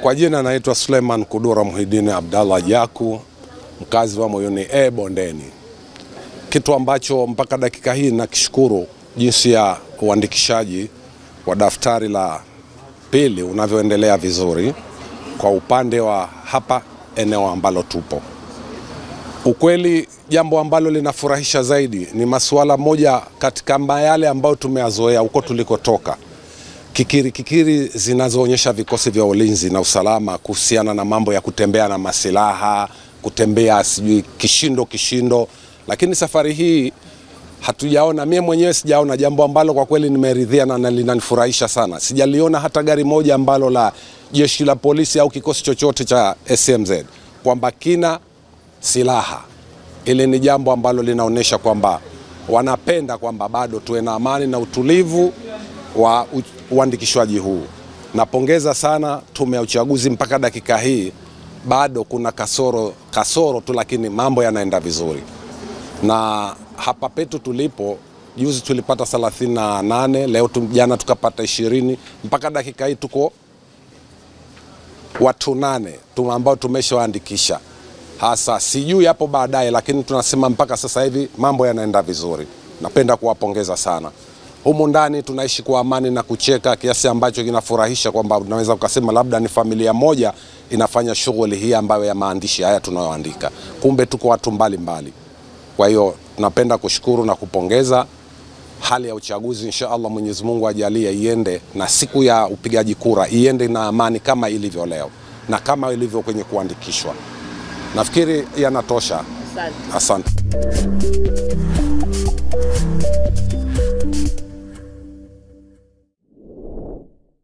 Kwa jina naitwa Suleiman Kudura Muhidini Abdallah Jaku, mkazi wa Moyoni Bondeni. Kitu ambacho mpaka dakika hii nakishukuru jinsi ya uandikishaji wa daftari la pili unavyoendelea vizuri kwa upande wa hapa eneo ambalo tupo. Ukweli jambo ambalo linafurahisha zaidi ni masuala moja katika yale ambayo tumeyazoea huko tulikotoka. Kikiri zinazoonyesha vikosi vya ulinzi na usalama kuhusiana na mambo ya kutembea na masilaha, kutembea sijui kishindo, lakini safari hii hatujaona, mimi mwenyewe sijaona, jambo ambalo kwa kweli nimeridhia na linanifurahisha sana. Sijaliona hata gari moja ambalo la jeshi la polisi au kikosi chochote cha SMZ kwamba kina silaha. Ile ni jambo ambalo linaonyesha kwamba wanapenda kwamba bado tuwe na amani na utulivu wa uandikishwaji huu. Napongeza sana tume ya uchaguzi, mpaka dakika hii bado kuna kasoro tu, lakini mambo yanaenda vizuri. Na hapa petu tulipo juzi tulipata 38, leo jana tukapata 20, mpaka dakika hii tuko watu 8 ambao tumeshaandikisha. Hasa sijui hapo baadaye, lakini tunasema mpaka sasa hivi mambo yanaenda vizuri. Napenda kuwapongeza sana. Humu ndani tunaishi kwa amani na kucheka kiasi ambacho kinafurahisha kwamba unaweza ukasema labda ni familia moja inafanya shughuli hii ambayo ya maandishi haya tunayoandika. Kumbe tuko watu mbalimbali. Kwa hiyo napenda kushukuru na kupongeza hali ya uchaguzi. Inshallah Mwenyezi Mungu ajalie iende, na siku ya upigaji kura iende na amani kama ilivyo leo na kama ilivyo kwenye kuandikishwa. Nafikiri yanatosha. Asante.